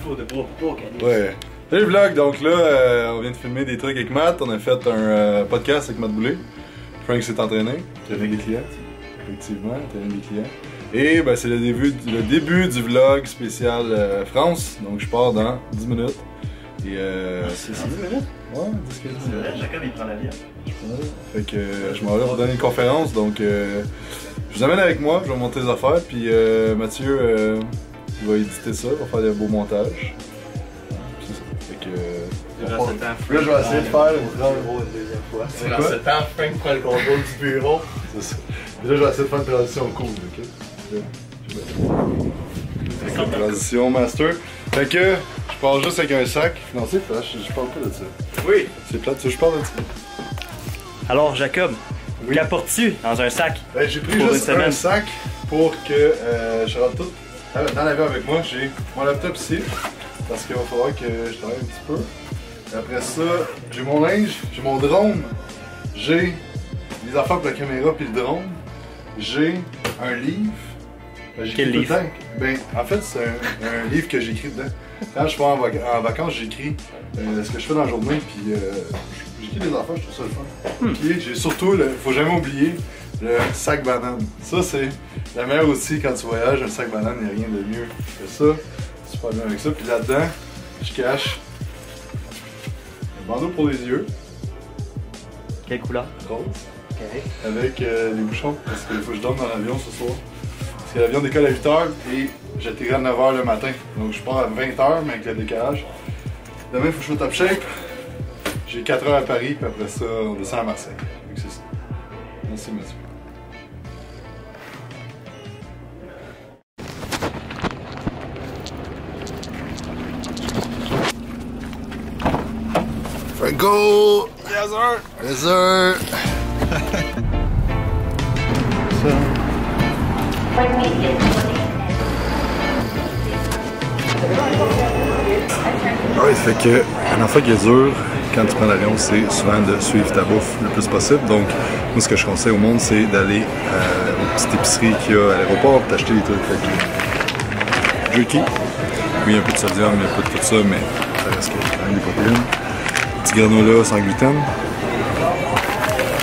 Ouais. Salut vlog, donc là, on vient de filmer des trucs avec Matt. On a fait un podcast avec Matt Boulay. Frank s'est entraîné, il a fait des clients. Effectivement, il a fait des clients. Et ben, c'est le début du vlog spécial France. Donc je pars dans 10 minutes. Et c'est 10 minutes? Ouais, 10 minutes. C'est vrai, Jacob il prend l'avion. Fait que je m'en vais pour donner une conférence. Donc je vous amène avec moi, je vais monter les affaires. Puis Mathieu il va éditer ça, il va faire des beaux montages. C'est ça. Fait que. Là, je vais essayer de faire une deuxième fois. C'est dans ce temps, Frank prend le contrôle du bureau. C'est ça. Et là, je vais essayer de faire une transition cool, ok? Une transition master. Fait que je pars juste avec un sac financier, je parle pas de ça. Oui. C'est plate, je parle de ça. Alors, Jacob, oui. Qu'apportes-tu dans un sac? Ben, j'ai pris juste un sac pour que je rentre tout dans l'avion avec moi. J'ai mon laptop ici, parce qu'il va falloir que je travaille un petit peu. Et après ça, j'ai mon linge, j'ai mon drone, j'ai les affaires pour la caméra puis le drone, j'ai un livre. Ben, quel livre? Ben, en fait, c'est un livre que j'ai écrit dedans. Quand je pars en vacances, j'écris ce que je fais dans la journée, puis j'écris des affaires, je trouve ça le fun. Puis j'ai surtout, faut jamais oublier, le sac banane. Ça, c'est la meilleure outil quand tu voyages, un sac banane, il n'y a rien de mieux que ça. Super bien avec ça. Puis là-dedans, je cache un bandeau pour les yeux. Quelle couleur? Rose. Okay. Avec les bouchons, parce qu'il faut que je dorme dans l'avion ce soir. Parce que l'avion décolle à 8h et j'atterris à 9h le matin. Donc je pars à 20h, mais avec le décalage. Demain, il faut que je sois top shape. J'ai 4 heures à Paris, puis après ça, on descend à Marseille. Donc c'est ça. Merci, monsieur. Franco! Yes, sir! Yes, sir! Ouais, ça fait que une affaire qui est dure quand tu prends l'avion, c'est souvent de suivre ta bouffe le plus possible. Donc, moi, ce que je conseille au monde, c'est d'aller aux petites épiceries qu'il y a à l'aéroport pour t'acheter des trucs. Fait que, jerky. Oui, un peu de sodium, un peu de tout ça, mais ça reste quand même des protéines. Petit granola sans gluten.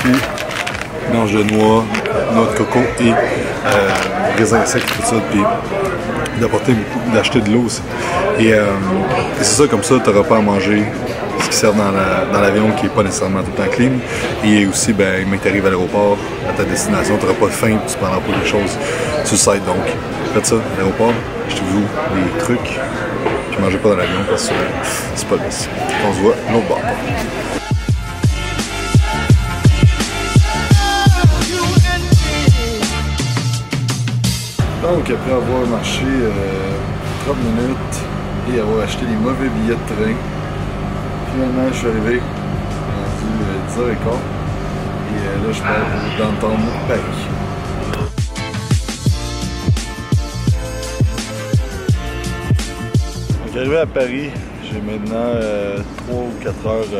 Puis, mélange de noix de coco et raisins secs, tout ça. Puis, d'acheter de l'eau aussi. Et c'est ça, comme ça, tu n'auras pas à manger ce qui sert dans l'avion qui n'est pas nécessairement tout le temps clean. Et aussi, ben, quand tu arrives à l'aéroport, à ta destination, tu n'auras pas faim, tu ne prendras pas des choses sur le site. Donc, faites ça à l'aéroport, achetez-vous des trucs, puis mangez pas dans l'avion parce que c'est pas le best. On se voit l'autre bord. Donc, après avoir marché 30 minutes et avoir acheté les mauvais billets de train, finalement je suis arrivé rendu 10h15 et là je pars dans le temps de Paris. Donc arrivé à Paris, j'ai maintenant 3 ou 4 heures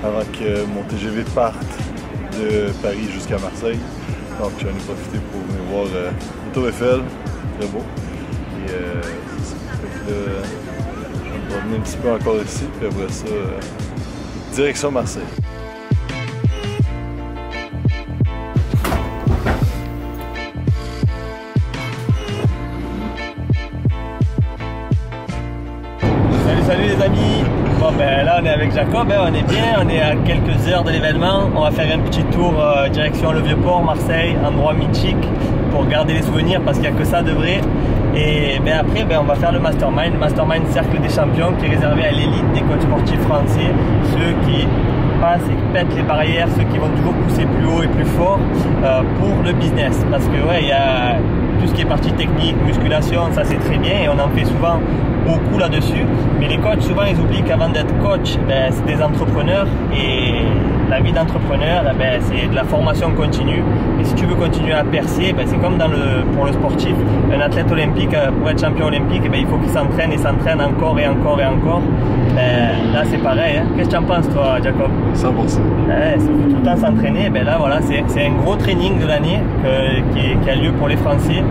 avant que mon TGV parte de Paris jusqu'à Marseille. Donc j'en ai profité pour venir voir le Tour Eiffel, très beau. Et c'est ça. Fait que là, je vais me promener un petit peu encore ici, puis après ça, direction Marseille. Salut les amis! Bon ben là on est avec Jacob, hein, on est bien, on est à quelques heures de l'événement. On va faire un petit tour direction le Vieux-Port, Marseille, endroit mythique pour garder les souvenirs parce qu'il n'y a que ça de vrai. Et ben après ben, on va faire le Mastermind Cercle des Champions qui est réservé à l'élite des coachs sportifs français, ceux qui passent et qui pètent les barrières, ceux qui vont toujours pousser plus haut et plus fort pour le business. Parce que ouais, il y a tout ce qui est partie technique, musculation, ça c'est très bien et on en fait souvent beaucoup là-dessus, mais les coachs souvent ils oublient qu'avant d'être coach, ben, c'est des entrepreneurs et la vie d'entrepreneur, ben, c'est de la formation continue et si tu veux continuer à percer, ben, c'est comme pour le sportif, un athlète olympique pour être champion olympique, ben, il faut qu'il s'entraîne et s'entraîne encore et encore et encore. Ben, là c'est pareil, hein. Qu'est-ce que tu en penses toi Jacob? 100%. Ouais, il faut tout le temps s'entraîner, ben là voilà, c'est un gros training de l'année qui a lieu pour les Français.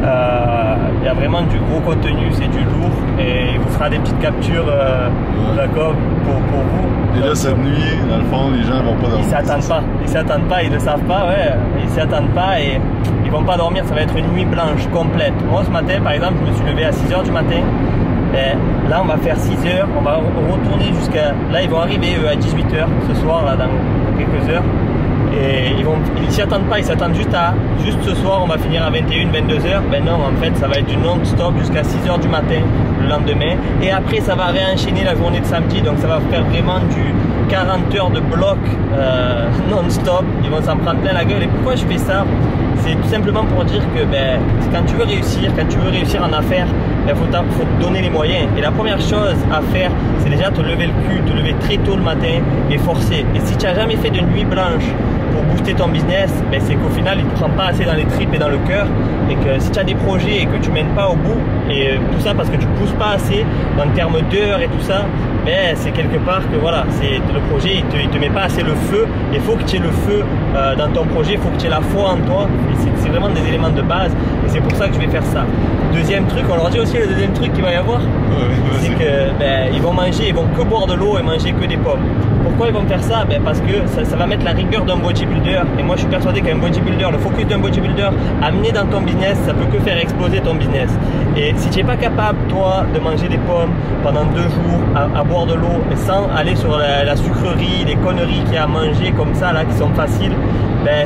Il y a vraiment du gros contenu, c'est du lourd et il vous fera faire des petites captures, Jacob, pour vous. Et là, cette nuit, dans le fond, les gens vont pas dormir. Ils s'attendent pas, ils le savent pas, ouais. Ils s'y attendent pas et ils vont pas dormir, ça va être une nuit blanche complète. Moi, ce matin, par exemple, je me suis levé à 6 h du matin. Et là, on va faire 6 h, on va retourner jusqu'à... Là, ils vont arriver à 18 h ce soir, là, dans quelques heures. Et ils s'y attendent pas, ils s'attendent juste ce soir, on va finir à 21, 22 h. Ben non, en fait, ça va être du non-stop jusqu'à 6 h du matin le lendemain. Et après, ça va réenchaîner la journée de samedi, donc ça va faire vraiment du 40 heures de bloc non-stop. Ils vont s'en prendre plein la gueule. Et pourquoi je fais ça? C'est tout simplement pour dire que quand tu veux réussir en affaires, faut te donner les moyens. Et la première chose à faire, c'est déjà te lever le cul, te lever très tôt le matin et forcer. Et si tu n'as jamais fait de nuit blanche pour booster ton business, c'est qu'au final, il ne te prend pas assez dans les tripes et dans le cœur. Et que si tu as des projets et que tu ne mènes pas au bout, et tout ça parce que tu ne pousses pas assez en termes d'heures et tout ça, c'est quelque part que voilà, c'est le projet, il te met pas assez le feu. Il faut que tu aies le feu dans ton projet, il faut que tu aies la foi en toi. C'est vraiment des éléments de base et c'est pour ça que je vais faire ça. Deuxième truc, on leur dit aussi le deuxième truc qu'il va y avoir, c'est que ils vont manger, ils vont que boire de l'eau et manger que des pommes. Pourquoi ils vont faire ça? Parce que ça va mettre la rigueur d'un bodybuilder. Et moi je suis persuadé qu'un bodybuilder, le focus d'un bodybuilder amené dans ton business, ça peut que faire exploser ton business. Et si tu n'es pas capable, toi, de manger des pommes pendant 2 jours, à boire de l'eau, sans aller sur la sucrerie, les conneries qu'il y a à manger comme ça, là, qui sont faciles,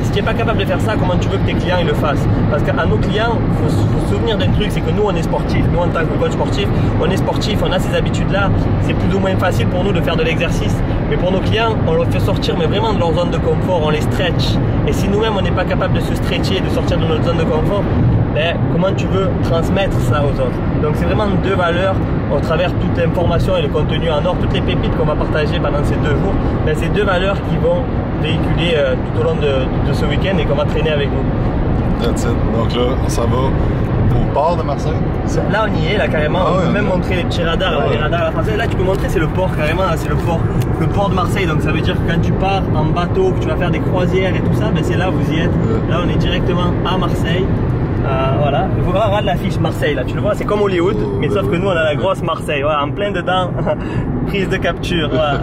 si tu n'es pas capable de faire ça, comment tu veux que tes clients ils le fassent? Parce qu'à nos clients, il faut se souvenir d'un truc, c'est que nous on est sportifs. Nous en tant que coach sportif, on est sportif, on a ces habitudes-là. C'est plus ou moins facile pour nous de faire de l'exercice. Mais pour nos clients, on leur fait sortir mais vraiment de leur zone de confort, on les stretch. Et si nous-mêmes on n'est pas capable de se stretcher et de sortir de notre zone de confort, comment tu veux transmettre ça aux autres? Donc c'est vraiment 2 valeurs au travers toute l'information et le contenu en or, toutes les pépites qu'on va partager pendant ces 2 jours. C'est 2 valeurs qui vont véhiculer tout au long de ce week-end et qu'on va traîner avec nous. That's it. Donc là, on s'en va au port de Marseille? Là, on y est, là, carrément. On peut même montrer les petits radars, là, les radars à la française. Là, tu peux montrer, c'est le port, carrément. C'est le port de Marseille. Donc, ça veut dire que quand tu pars en bateau, que tu vas faire des croisières et tout ça, c'est là, vous y êtes. Là, on est directement à Marseille. Voilà, il faut voir l'affiche Marseille là, tu le vois, c'est comme Hollywood, mais sauf que nous on a la grosse Marseille, voilà, en plein dedans, prise de capture, voilà.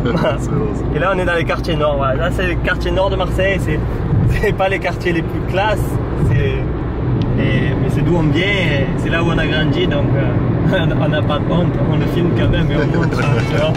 Et là on est dans les quartiers nord, voilà. Là c'est les quartiers nord de Marseille, c'est pas les quartiers les plus classes, mais c'est d'où on vient, c'est là où on a grandi, donc on n'a pas de honte, on le filme quand même et on montre, tu vois.